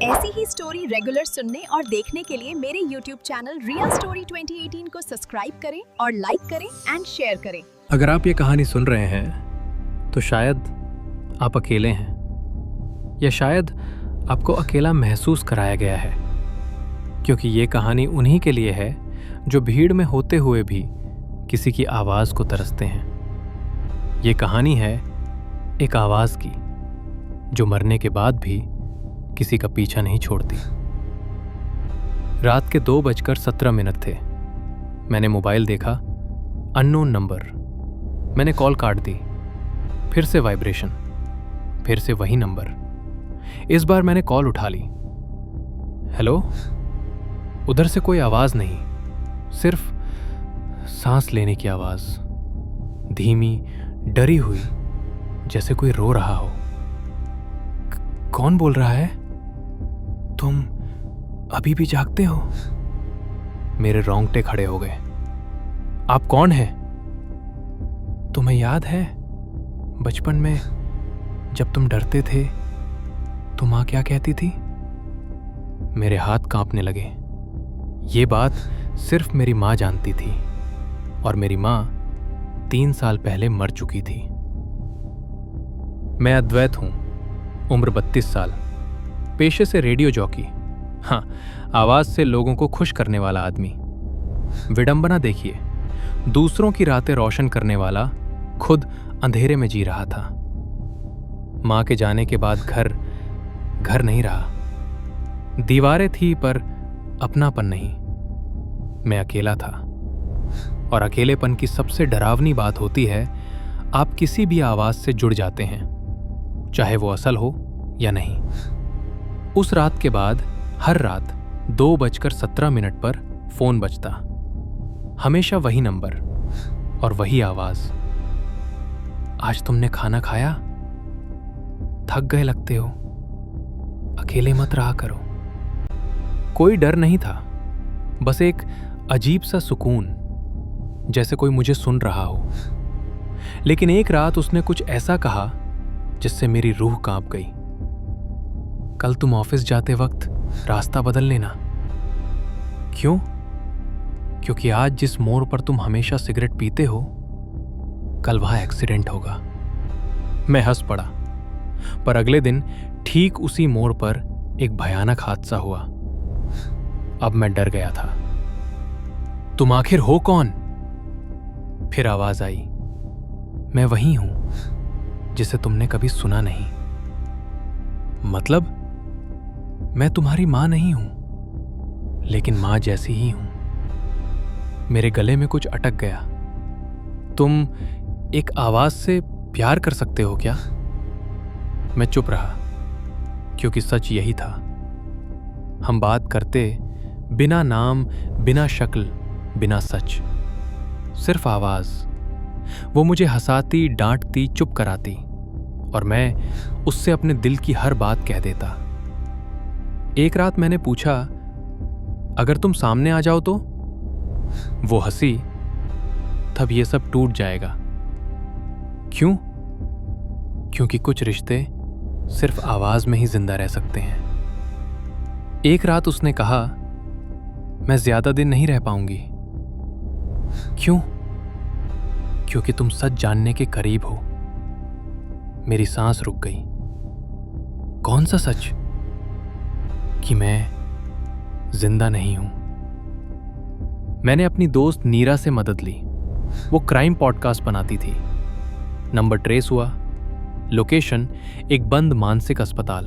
ऐसी ही story regular सुनने और देखने के लिए मेरे YouTube चैनल रिया स्टोरी 2018 को सब्सक्राइब करें और लाइक करें एंड शेयर करें। अगर आप ये कहानी सुन रहे हैं तो शायद आप अकेले हैं, या शायद आपको अकेला महसूस कराया गया है, क्योंकि ये कहानी उन्हीं के लिए है जो भीड़ में होते हुए भी किसी की आवाज़ को तरसते हैं। ये कहानी है एक आवाज़ की जो मरने के बाद भी किसी का पीछा नहीं छोड़ती। रात के 2:17 थे। मैंने मोबाइल देखा, अननोन नंबर। मैंने कॉल काट दी, फिर से वाइब्रेशन, फिर से वही नंबर। इस बार मैंने कॉल उठा ली। हेलो। उधर से कोई आवाज नहीं, सिर्फ सांस लेने की आवाज, धीमी, डरी हुई, जैसे कोई रो रहा हो। कौन बोल रहा है? तुम अभी भी जागते हो? मेरे रोंगटे खड़े हो गए। आप कौन हैं? तुम्हें याद है बचपन में जब तुम डरते थे तो माँ क्या कहती थी? मेरे हाथ कांपने लगे। ये बात सिर्फ मेरी माँ जानती थी, और मेरी माँ 3 साल पहले मर चुकी थी। मैं अद्वैत हूं, उम्र 32 साल, पेशे से रेडियो जॉकी। हाँ, आवाज से लोगों को खुश करने वाला आदमी। विडंबना देखिए, दूसरों की रातें रोशन करने वाला खुद अंधेरे में जी रहा था। मां के जाने के बाद घर नहीं रहा। दीवारें थी पर अपनापन नहीं। मैं अकेला था, और अकेलेपन की सबसे डरावनी बात होती है आप किसी भी आवाज से जुड़ जाते हैं, चाहे वो असल हो या नहीं। उस रात के बाद हर रात 2:17 पर फोन बजता। हमेशा वही नंबर और वही आवाज। आज तुमने खाना खाया? थक गए लगते हो, अकेले मत रहा करो। कोई डर नहीं था, बस एक अजीब सा सुकून, जैसे कोई मुझे सुन रहा हो। लेकिन एक रात उसने कुछ ऐसा कहा जिससे मेरी रूह कांप गई। कल तुम ऑफिस जाते वक्त रास्ता बदल लेना। क्यों? क्योंकि आज जिस मोड़ पर तुम हमेशा सिगरेट पीते हो, कल वहां एक्सीडेंट होगा। मैं हंस पड़ा, पर अगले दिन ठीक उसी मोड़ पर एक भयानक हादसा हुआ। अब मैं डर गया था। तुम आखिर हो कौन? फिर आवाज आई, मैं वही हूं जिसे तुमने कभी सुना नहीं। मतलब मैं तुम्हारी मां नहीं हूं, लेकिन मां जैसी ही हूं। मेरे गले में कुछ अटक गया। तुम एक आवाज से प्यार कर सकते हो क्या? मैं चुप रहा, क्योंकि सच यही था। हम बात करते बिना नाम, बिना शक्ल, बिना सच। सिर्फ आवाज। वो मुझे हंसाती, डांटती, चुप कराती, और मैं उससे अपने दिल की हर बात कह देता। एक रात मैंने पूछा, अगर तुम सामने आ जाओ तो? वो हंसी। तब ये सब टूट जाएगा। क्यों? क्योंकि कुछ रिश्ते सिर्फ आवाज में ही जिंदा रह सकते हैं। एक रात उसने कहा, मैं ज्यादा दिन नहीं रह पाऊंगी। क्यों? क्योंकि तुम सच जानने के करीब हो। मेरी सांस रुक गई। कौन सा सच? कि मैं जिंदा नहीं हूं। मैंने अपनी दोस्त नीरा से मदद ली। वो क्राइम पॉडकास्ट बनाती थी। नंबर ट्रेस हुआ। लोकेशन एक बंद मानसिक अस्पताल।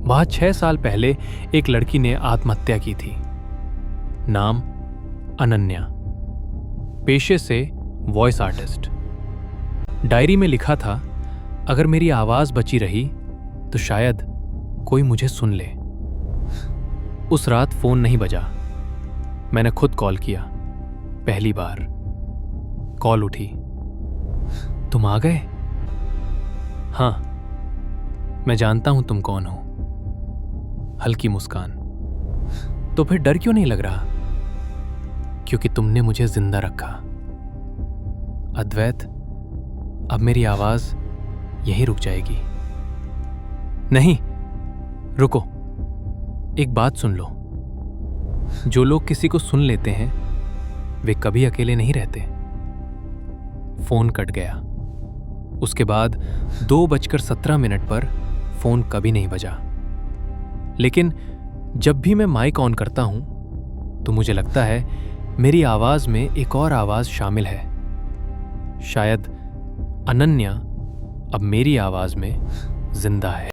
वहां 6 साल पहले एक लड़की ने आत्महत्या की थी। नाम अनन्या। पेशे से वॉइस आर्टिस्ट। डायरी में लिखा था, अगर मेरी आवाज बची रही तो शायद कोई मुझे सुन ले। उस रात फोन नहीं बजा। मैंने खुद कॉल किया, पहली बार। कॉल उठी। तुम आ गए? हां, मैं जानता हूं तुम कौन हो। हल्की मुस्कान। तो फिर डर क्यों नहीं लग रहा? क्योंकि तुमने मुझे जिंदा रखा। अद्वैत, अब मेरी आवाज यहीं रुक जाएगी। नहीं, रुको। एक बात सुन लो, जो लोग किसी को सुन लेते हैं वे कभी अकेले नहीं रहते। फोन कट गया। उसके बाद 2:17 पर फोन कभी नहीं बजा। लेकिन जब भी मैं माइक ऑन करता हूं तो मुझे लगता है मेरी आवाज में एक और आवाज शामिल है। शायद अनन्या अब मेरी आवाज में जिंदा है।